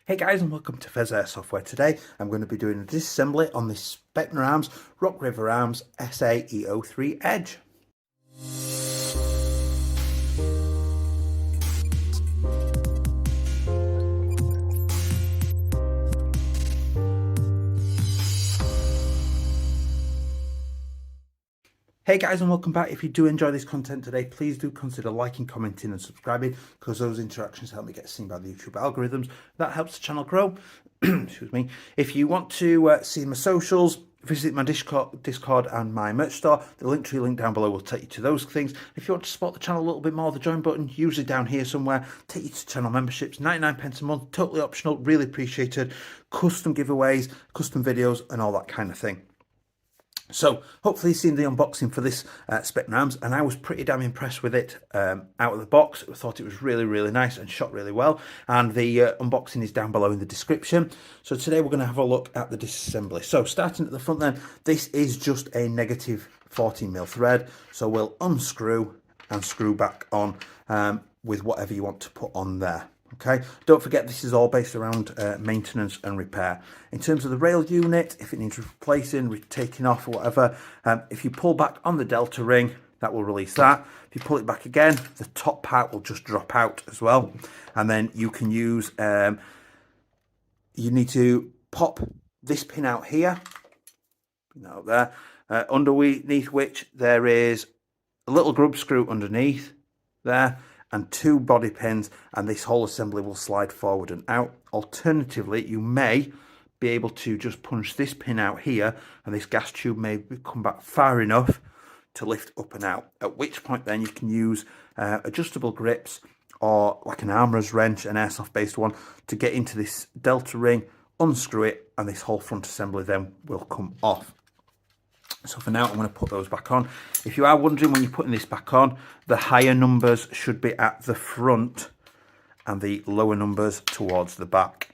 Hey guys, and welcome to Pheas Airsoft, where today I'm going to be doing a disassembly on this Specna Arms Rock River Arms SA-E03 Edge. Hey guys, and welcome back. If you do enjoy this content today, please do consider liking, commenting and subscribing, because those interactions help me get seen by the YouTube algorithms. That helps the channel grow. Excuse me. If you want to see my socials, visit my Discord and my merch store. The link down below will take you to those things. If you want to support the channel a little bit more, the join button, usually down here somewhere, take you to channel memberships, 99p a month, totally optional, really appreciated. Custom giveaways, custom videos and all that kind of thing. So hopefully you've seen the unboxing for this Specna Arms, and I was pretty damn impressed with it out of the box. I thought it was really nice and shot really well, and the unboxing is down below in the description. So today we're going to have a look at the disassembly. So starting at the front then, this is just a negative 14mm thread, so we'll unscrew and screw back on with whatever you want to put on there. Okay, don't forget this is all based around maintenance and repair. In terms of the rail unit, if it needs replacing, taking off or whatever, if you pull back on the delta ring, that will release that. If you pull it back again, the top part will just drop out as well. And then you can use, you need to pop this pin out here, out there, underneath which there is a little grub screw underneath there, and 2 body pins, and this whole assembly will slide forward and out. Alternatively, you may be able to just punch this pin out here, and this gas tube may come back far enough to lift up and out, at which point then you can use adjustable grips or like an armourer's wrench, an airsoft based one, to get into this delta ring, unscrew it, and this whole front assembly then will come off. So for now, I'm going to put those back on. If you are wondering when you're putting this back on, the higher numbers should be at the front and the lower numbers towards the back.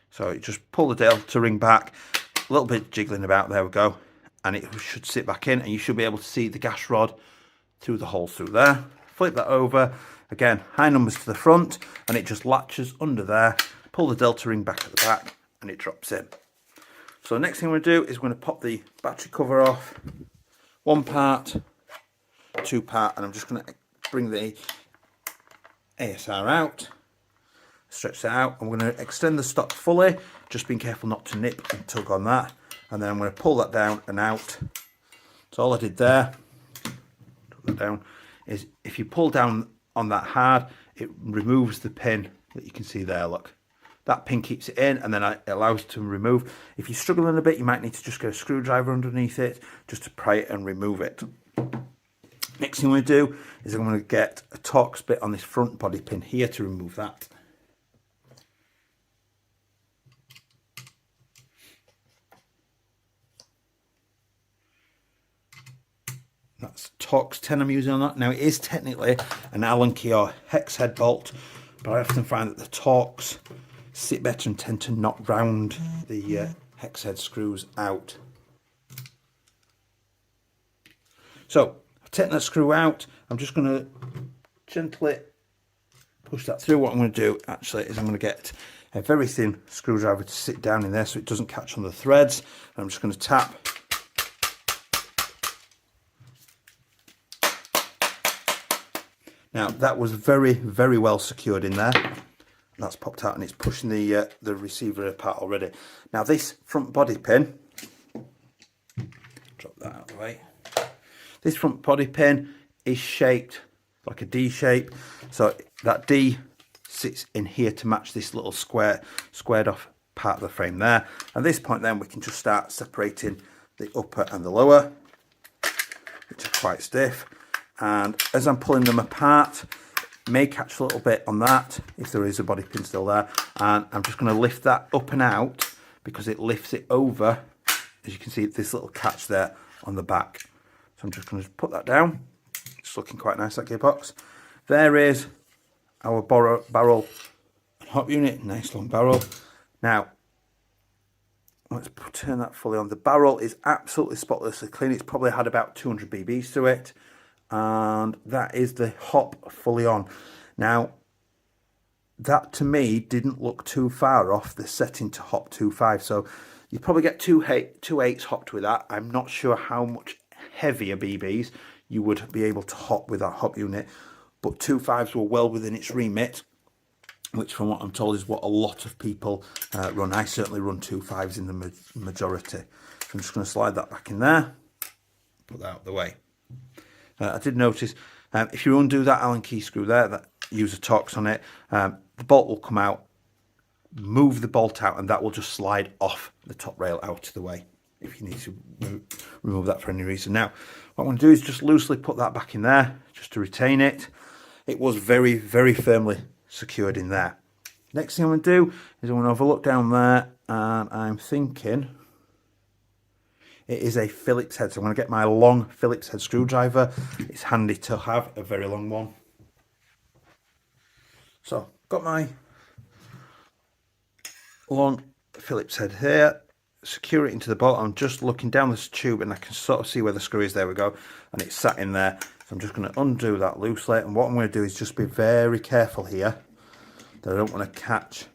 So you just pull the delta ring back, a little bit jiggling about, there we go, and it should sit back in, and you should be able to see the gas rod through the holes through there. Flip that over, again, high numbers to the front, and it just latches under there. Pull the delta ring back at the back, and it drops in. So the next thing we're going to do is we're going to pop the battery cover off, 1 part, 2 part, and I'm just going to bring the ASR out, stretch that out. I'm going to extend the stock fully, just being careful not to nip and tug on that, and then I'm going to pull that down and out. So all I did there, took that down, is if you pull down on that hard, it removes the pin that you can see there, look. That pin keeps it in, and then it allows it to remove. If you're struggling a bit, you might need to just get a screwdriver underneath it just to pry it and remove it. Next thing I'm going to do is I'm going to get a Torx bit on this front body pin here to remove that. That's Torx 10 I'm using on that. Now it is technically an Allen key or hex head bolt, but I often find that the Torx sit better and tend to knock round the hex head screws out. So I've taken that screw out. I'm just going to gently push that through. What I'm going to do actually is I'm going to get a very thin screwdriver to sit down in there so it doesn't catch on the threads. And I'm just going to tap. Now that was very well secured in there. That's popped out and it's pushing the receiver apart already. Now this front body pin, drop that out of the way. This front body pin is shaped like a D shape, so that D sits in here to match this little squared off part of the frame there. At this point then we can just start separating the upper and the lower, which are quite stiff. And as I'm pulling them apart, may catch a little bit on that if there is a body pin still there, and I'm just going to lift that up and out because it lifts it over. As you can see, this little catch there on the back. So I'm just going to put that down. It's looking quite nice, that gearbox. There is our barrel and hop unit, nice long barrel. Now let's turn that fully on. The barrel is absolutely spotlessly clean. It's probably had about 200 BBs through it. And that is the hop fully on. Now that to me didn't look too far off the setting to hop 2.5. So you probably get 2.8s hopped with that. I'm not sure how much heavier BBs you would be able to hop with that hop unit, but 2.5s were well within its remit, which from what I'm told is what a lot of people run. I certainly run 2.5s in the majority. So I'm just going to slide that back in there, put that out of the way. I did notice if you undo that Allen key screw there, that use a Torx on it, the bolt will come out, move the bolt out, and that will just slide off the top rail out of the way if you need to remove that for any reason. Now, what I'm going to do is just loosely put that back in there just to retain it. It was very, very firmly secured in there. Next thing I'm going to do is I'm going to have a look down there, and I'm thinking it is a Phillips head. So I'm going to get my long Phillips head screwdriver. It's handy to have a very long one. So got my long Phillips head here, secure it into the bolt. I'm just looking down this tube and I can sort of see where the screw is. There we go, and it's sat in there. So I'm just going to undo that loosely, and what I'm going to do is just be very careful here that I don't want to catch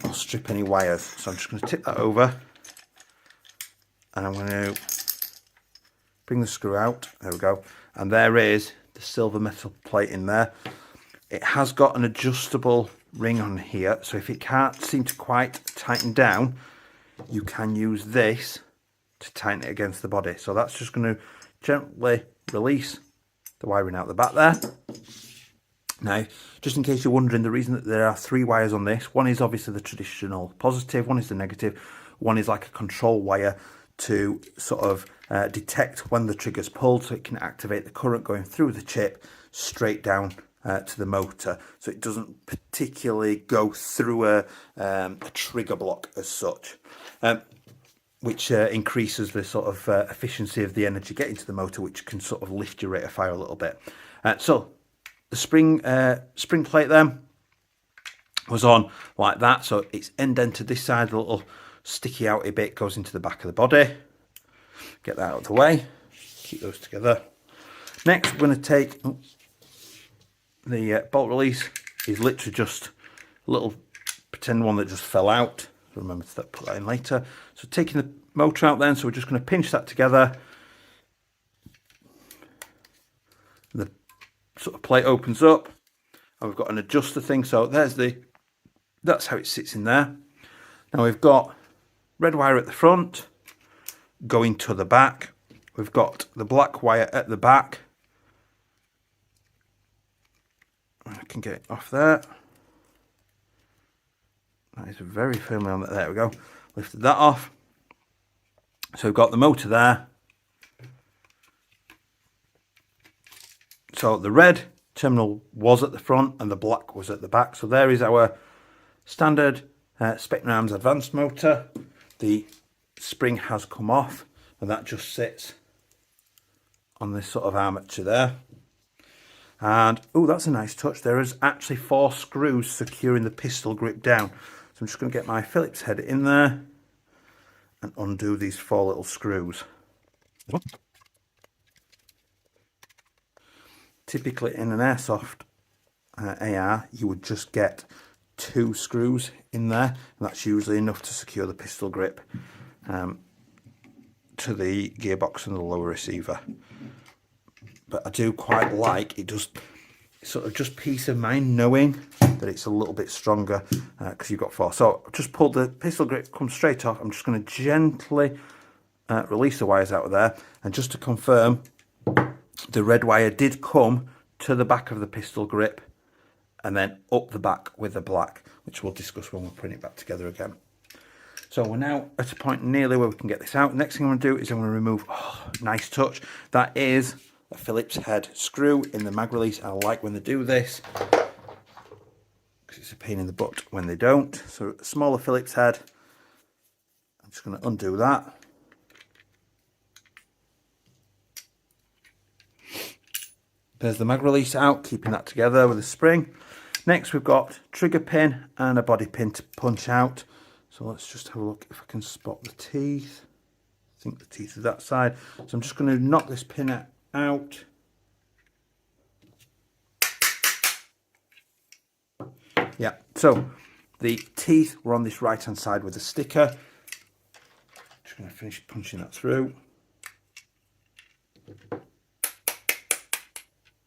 or strip any wires. So I'm just going to tip that over, and I'm going to bring the screw out. There we go, and there is the silver metal plate in there. It has got an adjustable ring on here, so if it can't seem to quite tighten down, you can use this to tighten it against the body. So that's just going to gently release the wiring out the back there. Now, just in case you're wondering, the reason that there are 3 wires on this, one is obviously the traditional positive, one is the negative, one is like a control wire to sort of detect when the trigger's pulled, so it can activate the current going through the chip straight down to the motor, so it doesn't particularly go through a trigger block as such, which increases the sort of efficiency of the energy getting to the motor, which can sort of lift your rate of fire a little bit. So the spring plate then was on like that, so it's indented this side. The little sticky outy bit goes into the back of the body. Get that out of the way, keep those together. Next we're going to take the bolt release. Is literally just a little pretend one that just fell out. Remember to put that in later. So taking the motor out then, so we're just going to pinch that together. The sort of plate opens up, and we've got an adjuster thing. So that's how it sits in there. Now we've got red wire at the front going to the back. We've got the black wire at the back. I can get it off there. That is very firmly on there. There we go. Lifted that off. So we've got the motor there. So the red terminal was at the front and the black was at the back. So there is our standard Specna Arms advanced motor. The spring has come off, and that just sits on this sort of armature there. And oh, that's a nice touch. There is actually 4 screws securing the pistol grip down. So I'm just going to get my Phillips head in there and undo these 4 little screws. Typically in an Airsoft AR, you would just get 2 screws in there, and that's usually enough to secure the pistol grip to the gearbox and the lower receiver. But I do quite like it, does sort of just peace of mind knowing that it's a little bit stronger because you've got 4. So I've just pulled the pistol grip, comes straight off. I'm just going to gently release the wires out of there, and just to confirm, the red wire did come to the back of the pistol grip and then up the back with the black, which we'll discuss when we're putting it back together again. So we're now at a point nearly where we can get this out. Next thing I'm going to do is I'm going to remove, nice touch, that is a Phillips head screw in the mag release. I like when they do this because it's a pain in the butt when they don't. So a smaller Phillips head, I'm just going to undo that. There's the mag release out, keeping that together with a spring. Next we've got trigger pin and a body pin to punch out. So let's just have a look if I can spot the teeth. I think the teeth are that side. So I'm just going to knock this pin out. Yeah, so the teeth were on this right hand side with the sticker. Just going to finish punching that through.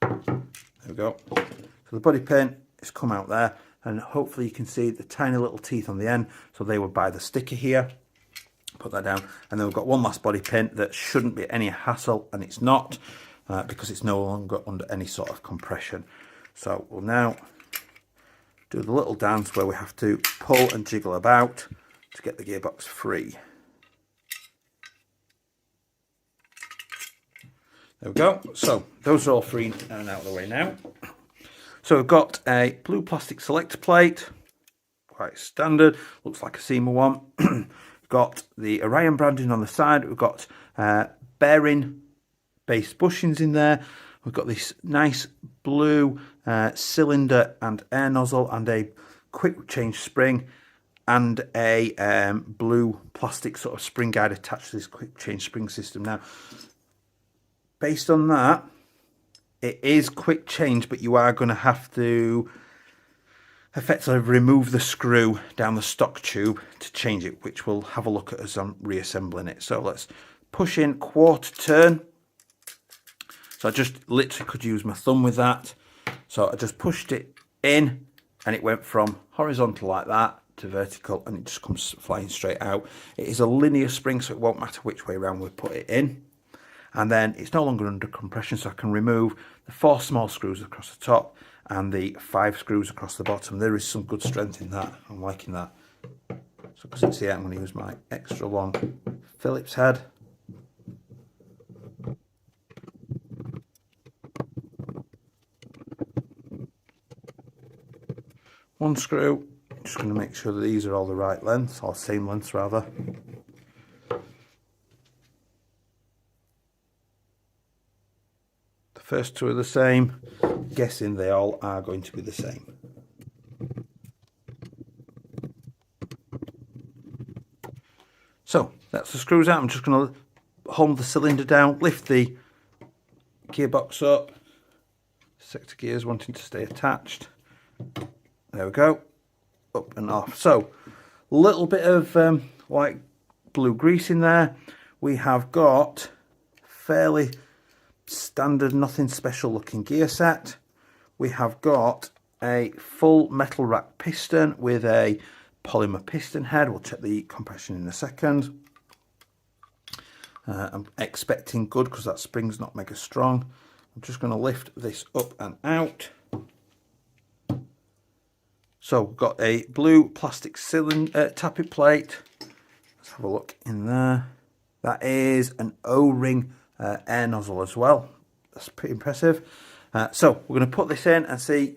There we go. So the body pin has come out there, and hopefully you can see the tiny little teeth on the end. So they were by the sticker here. Put that down, and then we've got one last body pin that shouldn't be any hassle, and it's not, because it's no longer under any sort of compression. So we'll now do the little dance where we have to pull and jiggle about to get the gearbox free. There we go. So those are all free and out of the way now. So we've got a blue plastic selector plate, quite standard, looks like a SEMA one. We've got the Orion branding on the side. We've got bearing based bushings in there. We've got this nice blue cylinder and air nozzle, and a quick change spring, and a blue plastic sort of spring guide attached to this quick change spring system. Now, based on that, it is quick change, but you are going to have to effectively remove the screw down the stock tube to change it, which we'll have a look at as I'm reassembling it. So let's push in quarter turn. So I just literally could use my thumb with that. So I just pushed it in, and it went from horizontal like that to vertical, and it just comes flying straight out. It is a linear spring, so it won't matter which way around we put it in. And then it's no longer under compression, so I can remove the 4 small screws across the top and the 5 screws across the bottom. There is some good strength in that. I'm liking that. So because it's here, I'm going to use my extra long Phillips head. One screw. Just going to make sure that these are all the right length, or same length rather. First 2 are the same, guessing they all are going to be the same. So that's the screws out. I'm just going to hold the cylinder down, lift the gearbox up, sector gears wanting to stay attached. There we go, up and off. So a little bit of white blue grease in there. We have got fairly standard, nothing special looking gear set. We have got a full metal rack piston with a polymer piston head. We'll check the compression in a second. I'm expecting good because that spring's not mega strong. I'm just going to lift this up and out. So we've got a blue plastic cylinder tappet plate. Let's have a look in there. That is an O-ring air nozzle as well. That's pretty impressive. So we're going to put this in and see.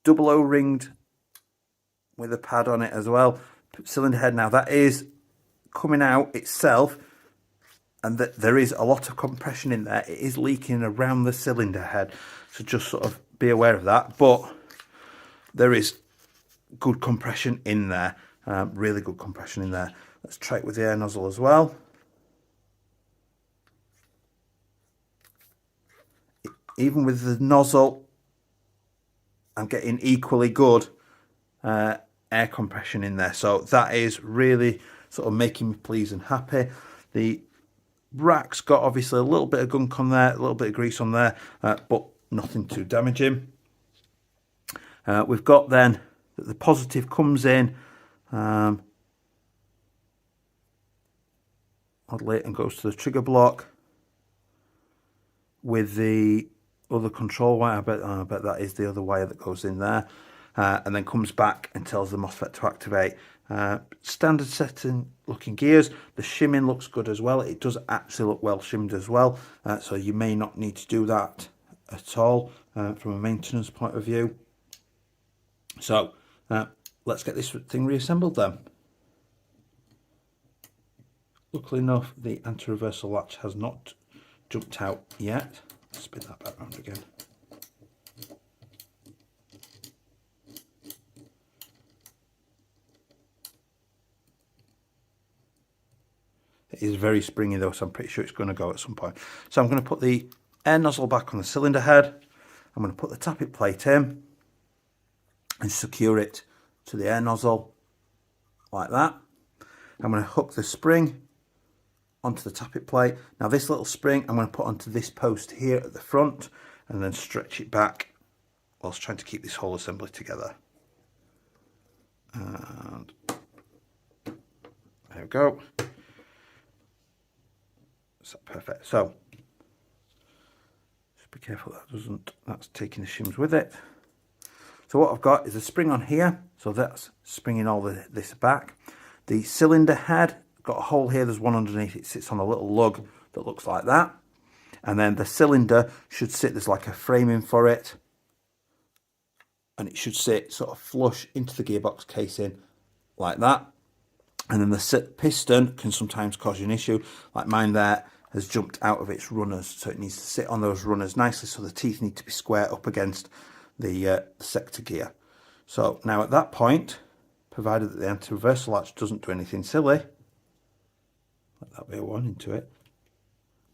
Double O-ringed with a pad on it as well. Cylinder head. Now that is coming out itself, and that there is a lot of compression in there. It is leaking around the cylinder head, so just sort of be aware of that. But there is good compression in there, really good compression in there. Let's try it with the air nozzle as well. Even with the nozzle, I'm getting equally good air compression in there. So that is really sort of making me pleased and happy. The rack's got obviously a little bit of gunk on there, a little bit of grease on there, but nothing too damaging. We've got then that the positive comes in oddly and goes to the trigger block with the other control wire. I bet that is the other wire that goes in there, and then comes back and tells the MOSFET to activate. Standard setting looking gears. The shimming looks good as well. It does actually look well shimmed as well, so you may not need to do that at all from a maintenance point of view. So let's get this thing reassembled then. Luckily enough, the anti-reversal latch has not jumped out yet. Spin that back round again. It is very springy though, so I'm pretty sure it's going to go at some point. So I'm going to put the air nozzle back on the cylinder head. I'm going to put the tappet plate in. and secure it to the air nozzle like that. I'm going to hook the spring onto the tappet plate. Now this little spring I'm going to put onto this post here at the front and then stretch it back whilst trying to keep this whole assembly together. And there we go. Is that perfect? So just be careful that's taking the shims with it. So what I've got is a spring on here, so that's springing all this back. The cylinder head, got a hole here, there's one underneath, it sits on a little lug that looks like that. And then the cylinder should sit, there's like a framing for it, and it should sit sort of flush into the gearbox casing like that. And then the piston can sometimes cause you an issue, like mine there has jumped out of its runners, so it needs to sit on those runners nicely, so the teeth need to be square up against the sector gear. So now at that point, provided that the anti-reversal latch doesn't do anything silly, let that be a warning to it,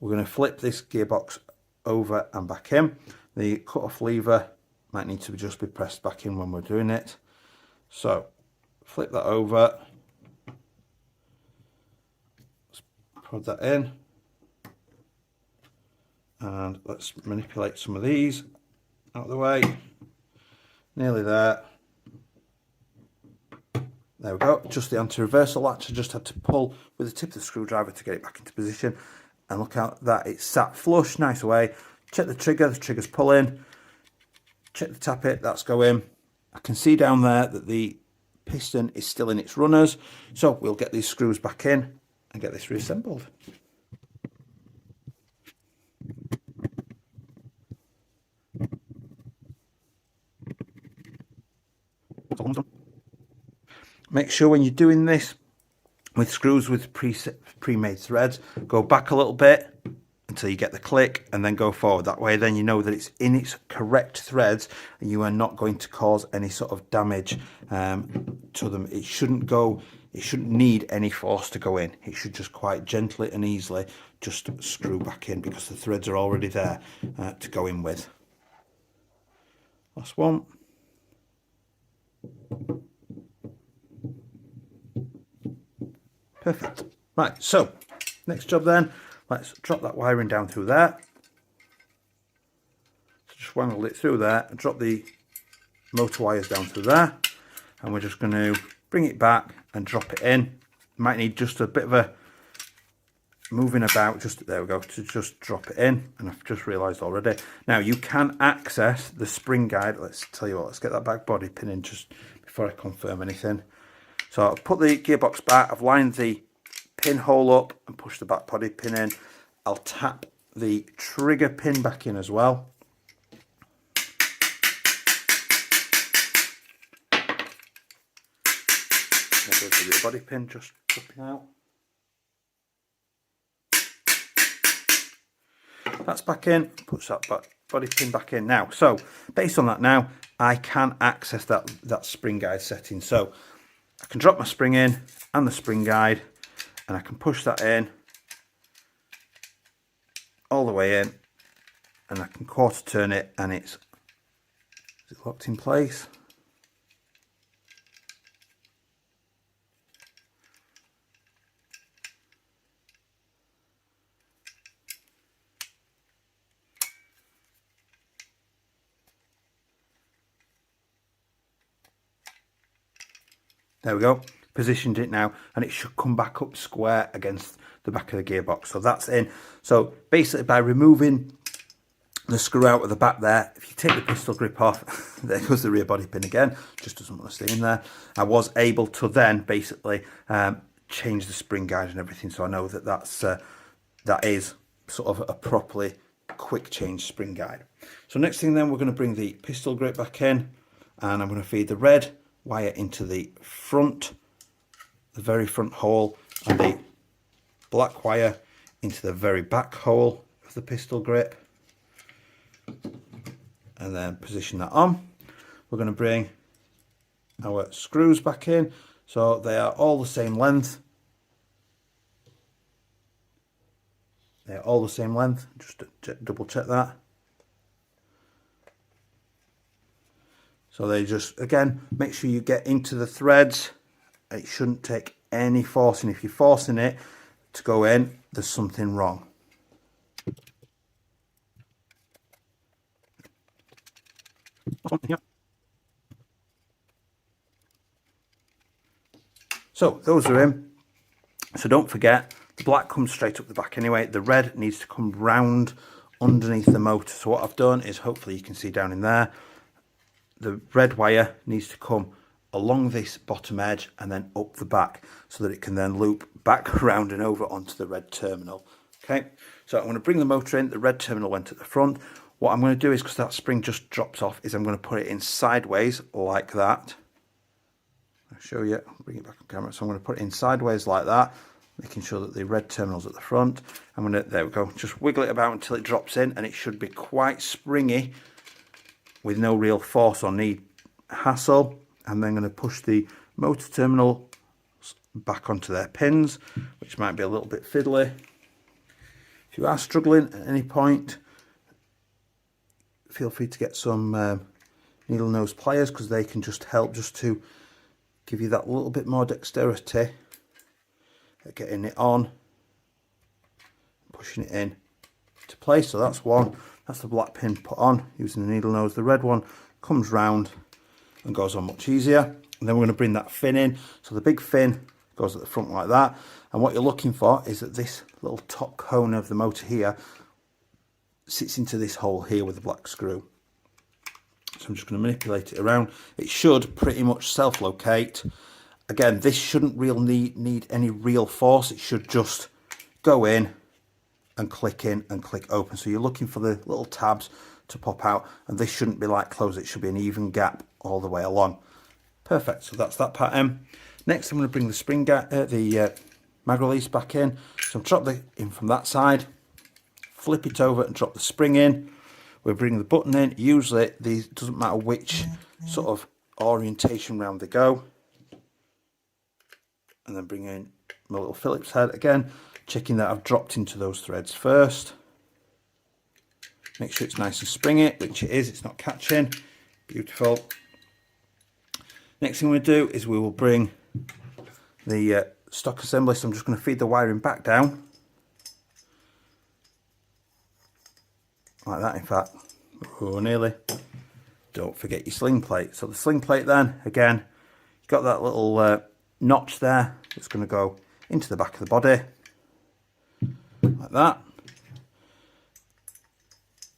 we're going to flip this gearbox over and back in. The cut-off lever might need to just be pressed back in when we're doing it. So flip that over, let's prod that in, and let's manipulate some of these out of the way. Nearly there. There we go. Just the anti-reversal latch. I just had to pull with the tip of the screwdriver to get it back into position. And look out that it's sat flush, nice away. Check the trigger's pulling. Check the tappet, that's going. I can see down there that the piston is still in its runners. So we'll get these screws back in and get this reassembled. Make sure when you're doing this with screws with pre-made threads, go back a little bit until you get the click and then go forward. That way then you know that it's in its correct threads and you are not going to cause any sort of damage to them. It shouldn't need any force to go in. It should just quite gently and easily just screw back in because the threads are already there to go in with. Last one. Perfect. Right, so next job then, let's drop that wiring down through there. So just wangle it through there and drop the motor wires down through there, and we're just going to bring it back and drop it in. Might need just a bit of a moving about, just there we go, to just drop it in, and I've just realised already. Now you can access the spring guide. Let's tell you what, let's get that back body pin in just before I confirm anything. So I've put the gearbox back, I've lined the pinhole up and pushed the back body pin in. I'll tap the trigger pin back in as well. There's the rear body pin just popping out. That's back in, puts that back body pin back in. Now, so based on that now, I can access that spring guide setting. So I can drop my spring in and the spring guide, and I can push that in all the way in, and I can quarter turn it, and is it locked in place? There we go, positioned it now, and it should come back up square against the back of the gearbox. So that's in. So basically by removing the screw out of the back there, if you take the pistol grip off, there goes the rear body pin again, just doesn't want to stay in there. I was able to then basically change the spring guide and everything, so I know that that is sort of a properly quick change spring guide. So next thing then, we're going to bring the pistol grip back in, and I'm going to feed the red wire into the front, the very front hole, and the black wire into the very back hole of the pistol grip, and then position that on. We're going to bring our screws back in, so they are all the same length. They're all the same length, just to double check that. So they just, again, make sure you get into the threads. It shouldn't take any forcing. If you're forcing it to go in, there's something wrong. So those are in. So don't forget, the black comes straight up the back anyway. The red needs to come round underneath the motor. So what I've done is, hopefully you can see down in there, the red wire needs to come along this bottom edge and then up the back, so that it can then loop back around and over onto the red terminal. Okay, so I'm going to bring the motor in. The red terminal went at the front. What I'm going to do is, because that spring just drops off, is I'm going to put it in sideways like that. I'll show you, I'll bring it back on camera. So I'm going to put it in sideways like that, making sure that the red terminal's at the front. I'm going to, there we go, just wiggle it about until it drops in, and it should be quite springy with no real force or need hassle. And then I'm going to push the motor terminal back onto their pins, which might be a little bit fiddly. If you are struggling at any point, feel free to get some needle nose pliers, because they can just help just to give you that little bit more dexterity at getting it on, pushing it in to place. So that's one. That's the black pin put on using the needle nose. The red one comes round and goes on much easier. And then we're going to bring that fin in. So the big fin goes at the front like that. And what you're looking for is that this little top cone of the motor here sits into this hole here with the black screw. So I'm just going to manipulate it around. It should pretty much self-locate. Again, this shouldn't really need any real force. It should just go in and click open. So you're looking for the little tabs to pop out, and this shouldn't be like close. It should be an even gap all the way along. Perfect. So that's that part in. Next, I'm going to bring the spring mag release back in. So drop the in from that side, flip it over and drop the spring in. We're bringing the button in. Usually these, doesn't matter which sort of orientation round they go. And then bring in my little Phillips head again, checking that I've dropped into those threads first. Make sure it's nice and springy, which it is, it's not catching. Beautiful. Next thing we do is we will bring the stock assembly. So I'm just going to feed the wiring back down. Like that, in fact. Oh, nearly. Don't forget your sling plate. So the sling plate then, again, you've got that little notch there. It's going to go into the back of the body. Like that.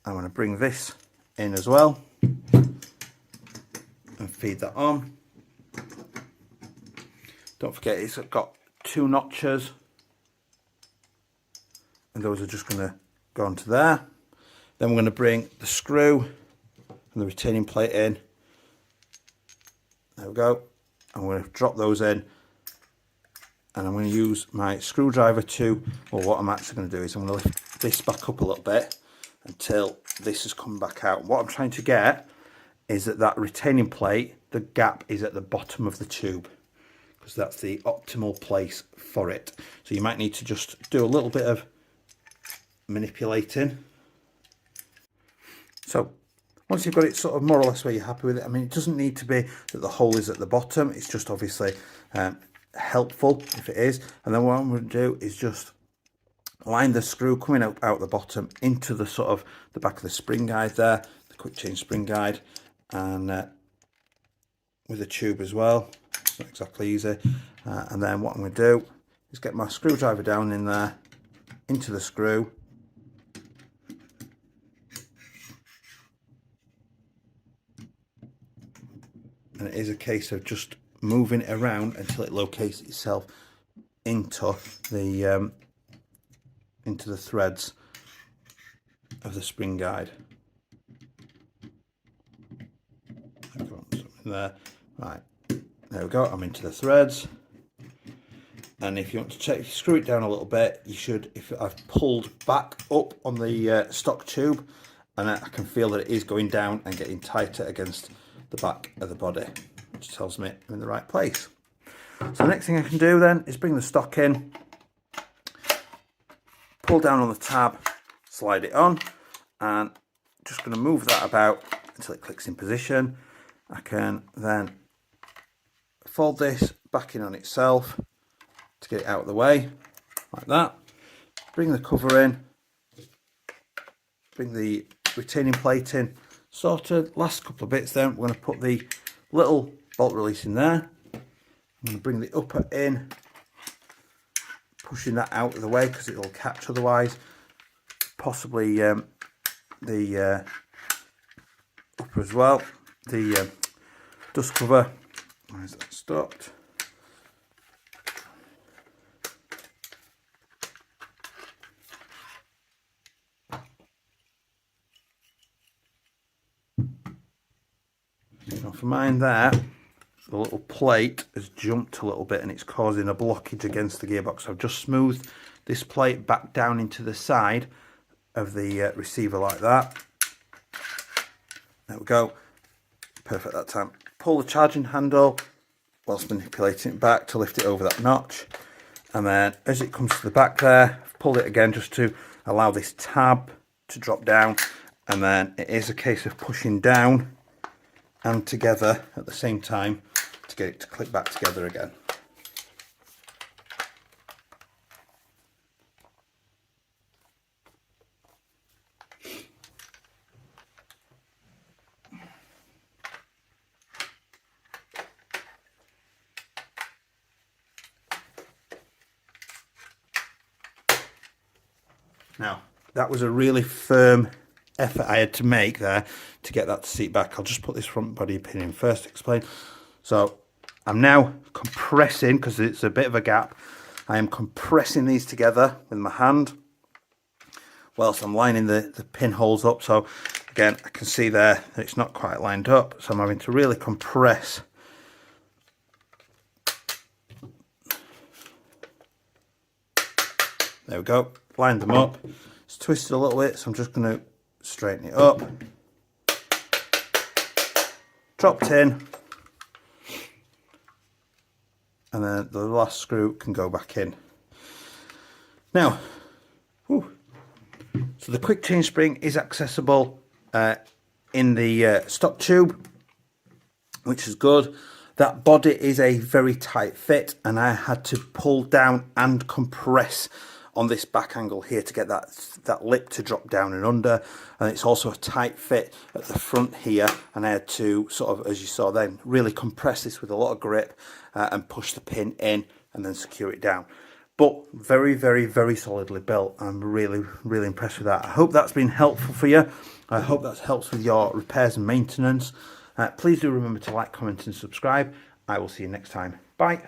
I'm going to bring this in as well and feed that on. Don't forget it's got two notches, and those are just going to go onto there. Then we're going to bring the screw and the retaining plate in. There we go. I'm going to drop those in, and I'm going to use my screwdriver to, well, what I'm actually going to do is I'm going to lift this back up a little bit until this has come back out. What I'm trying to get is that retaining plate, the gap is at the bottom of the tube, because that's the optimal place for it. So you might need to just do a little bit of manipulating. So once you've got it sort of more or less where you're happy with it, I mean, it doesn't need to be that the hole is at the bottom. It's just obviously helpful if it is. And then what I'm going to do is just line the screw coming out the bottom into the sort of the back of the spring guide there, the quick change spring guide, and with a tube as well. It's not exactly easy. And then what I'm going to do is get my screwdriver down in there into the screw. And it is a case of just moving it around until it locates itself into the threads of the spring guide. There, right, there we go. I'm into the threads, and if you want to check, screw it down a little bit. You should, if I've pulled back up on the stock tube, and I can feel that it is going down and getting tighter against the back of the body, which tells me I'm in the right place. So the next thing I can do then is bring the stock in, pull down on the tab, slide it on, and just going to move that about until it clicks in position. I can then fold this back in on itself to get it out of the way, like that. Bring the cover in, bring the retaining plate in, sorted. Last couple of bits then, we're going to put the little bolt release in there. I'm going to bring the upper in, pushing that out of the way because it'll catch otherwise. Possibly the upper as well, the dust cover. Why is that stopped? Now for mine there, the little plate has jumped a little bit and it's causing a blockage against the gearbox. So I've just smoothed this plate back down into the side of the receiver like that. There we go. Perfect that time. Pull the charging handle whilst manipulating it back to lift it over that notch. And then as it comes to the back there, I've pulled it again just to allow this tab to drop down. And then it is a case of pushing down and together at the same time to get it to click back together again. Now, that was a really firm effort I had to make there to get that to seat back. I'll just put this front body pin in first to explain. So I'm now compressing, because it's a bit of a gap, I am compressing these together with my hand whilst I'm lining the pinholes up. So again, I can see there that it's not quite lined up, so I'm having to really compress. There we go, lined them up. It's twisted a little bit, so I'm just going to straighten it up. Dropped in. And then the last screw can go back in. Now, so the quick change spring is accessible in the stock tube, which is good. That body is a very tight fit, and I had to pull down and compress on this back angle here to get that lip to drop down and under. And it's also a tight fit at the front here, and I had to sort of, as you saw then, really compress this with a lot of grip and push the pin in and then secure it down. But very, very, very solidly built. I'm really, really impressed with that. I hope that's been helpful for you. I hope that helps with your repairs and maintenance. Please do remember to like, comment and subscribe. I will see you next time. Bye.